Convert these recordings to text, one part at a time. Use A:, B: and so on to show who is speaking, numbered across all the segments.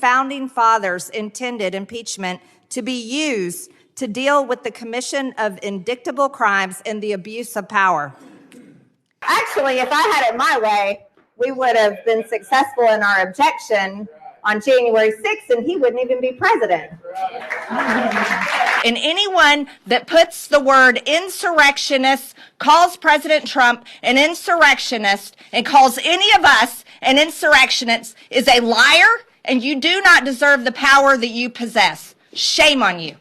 A: Founding fathers intended impeachment to be used to deal with the commission of indictable crimes and the abuse of power.
B: Actually, if I had it my way, we would have been successful in our objection on January 6th, and he wouldn't even be president.
A: And anyone that puts the word insurrectionist, calls President Trump an insurrectionist, and calls any of us an insurrectionist is a liar, and you do not deserve the power that you possess. Shame on you.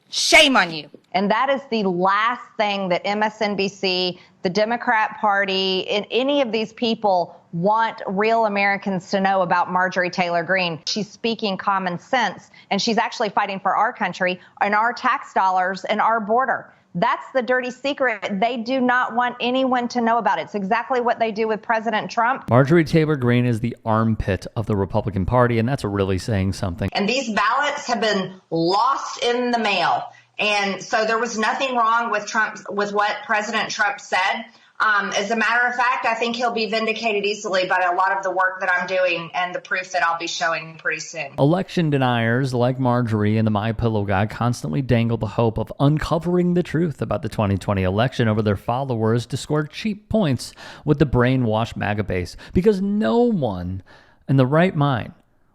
A: Shame on you.
B: And that is the last thing that MSNBC, the Democrat Party, and any of these people want real Americans to know about Marjorie Taylor Greene. She's speaking common sense, and she's actually fighting for our country and our tax dollars and our border. That's the dirty secret. They do not want anyone to know about it. It's exactly what they do with President Trump.
C: Marjorie Taylor Greene is the armpit of the Republican Party, and that's really saying something.
B: And these ballots have been lost in the mail. And so there was nothing wrong with with what President Trump said. As a matter of fact, I think he'll be vindicated easily by a lot of the work that I'm doing and the proof that I'll be showing pretty soon.
C: Election deniers like Marjorie and the MyPillow guy constantly dangle the hope of uncovering the truth about the 2020 election over their followers to score cheap points with the brainwashed MAGA base, because no one in the right mind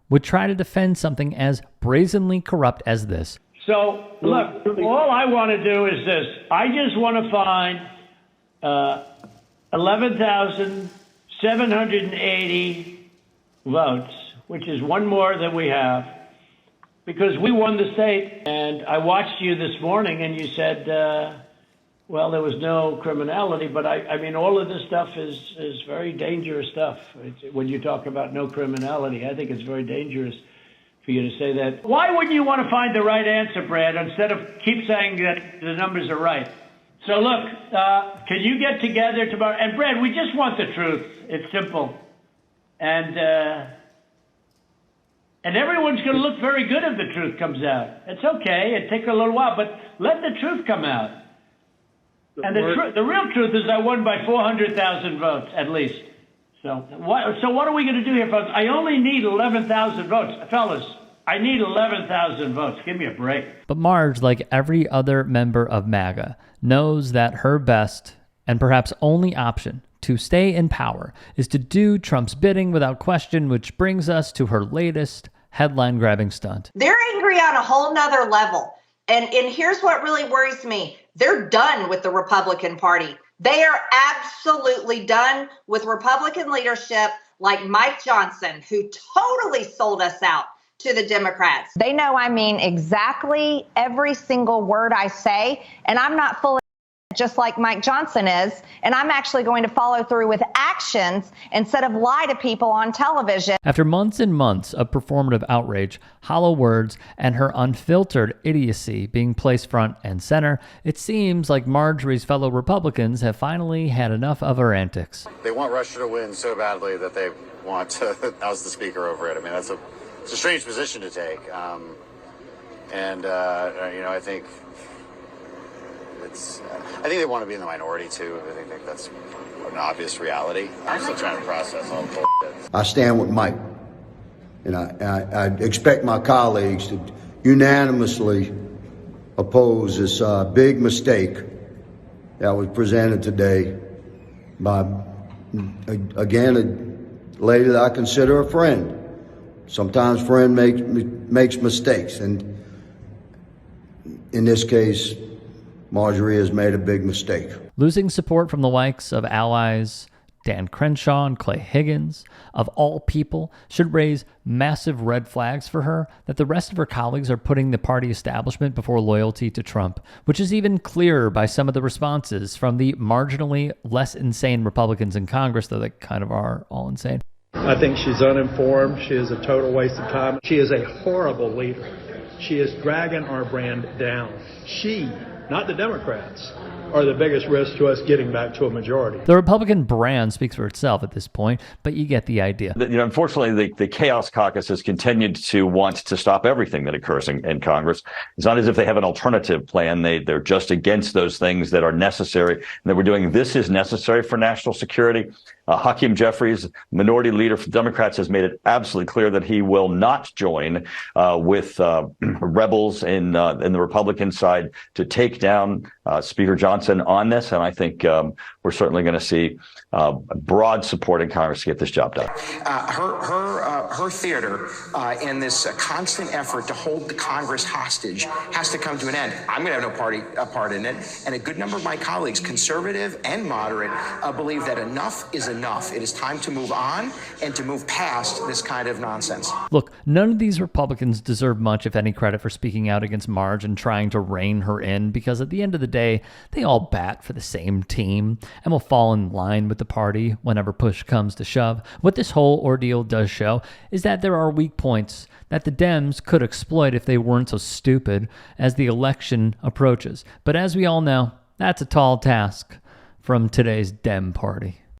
C: would try to defend something as brazenly corrupt as this.
D: So, look, all I want to do is this. I just want to find 11,780 votes, which is one more than we have, because we won the state. And I watched you this morning, and you said, well, there was no criminality. But, I mean, all of this stuff is very dangerous stuff. When you talk about no criminality, I think it's very dangerous for you to say that. Why wouldn't you want to find the right answer, Brad, instead of keep saying that the numbers are right? So look, can you get together tomorrow? And Brad, we just want the truth. It's simple. And everyone's going to look very good if the truth comes out. It's okay. It takes a little while, but let the truth come out. And the real truth is I won by 400,000 votes, at least. So what are we going to do here, folks? I only need 11,000 votes. Fellas, I need 11,000 votes. Give me a break.
C: But Marge, like every other member of MAGA, knows that her best and perhaps only option to stay in power is to do Trump's bidding without question, which brings us to her latest headline-grabbing stunt.
B: They're angry on a whole nother level. And here's what really worries me. They're done with the Republican Party. They are absolutely done with Republican leadership like Mike Johnson, who totally sold us out to the Democrats. They know I mean exactly every single word I say, and I'm not full of just like Mike Johnson is, and I'm actually going to follow through with actions instead of lie to people on television.
C: After months and months of performative outrage, hollow words, and her unfiltered idiocy being placed front and center, it seems like Marjorie's fellow Republicans have finally had enough of her antics.
E: They want Russia to win so badly that they want to oust the speaker over it. I mean, it's a strange position to take. I think they want to be in the minority, too. I think that's an obvious reality. I'm still trying to process all the bullshit.
F: I stand with Mike, and I expect my colleagues to unanimously oppose this big mistake that was presented today by, again, a lady that I consider a friend. Sometimes friend makes mistakes, and in this case, Marjorie has made a big mistake.
C: Losing support from the likes of allies Dan Crenshaw and Clay Higgins, of all people, should raise massive red flags for her that the rest of her colleagues are putting the party establishment before loyalty to Trump, which is even clearer by some of the responses from the marginally less insane Republicans in Congress, though they kind of are all insane.
G: I think she's uninformed. She is a total waste of time. She is a horrible leader. She is dragging our brand down. She, not the Democrats, are the biggest risk to us getting back to a majority.
C: The Republican brand speaks for itself at this point, but you get the idea.
H: Unfortunately, the Chaos Caucus has continued to want to stop everything that occurs in Congress. It's not as if they have an alternative plan. They're just against those things that are necessary. And they were doing this is necessary for national security. Hakeem Jeffries, minority leader for Democrats, has made it absolutely clear that he will not join with rebels in the Republican side to take down Speaker Johnson on this. And I think we're certainly going to see broad support in Congress to get this job done.
I: Her theater in this constant effort to hold the Congress hostage has to come to an end. I'm going to have no part in it. And a good number of my colleagues, conservative and moderate, believe that enough is enough. It is time to move on and to move past this kind of nonsense.
C: Look, none of these Republicans deserve much, if any, credit for speaking out against Marge and trying to rein her in, because at the end of the day, they all bat for the same team and will fall in line with the party whenever push comes to shove. What this whole ordeal does show is that there are weak points that the Dems could exploit if they weren't so stupid as the election approaches. But as we all know, that's a tall task from today's Dem party.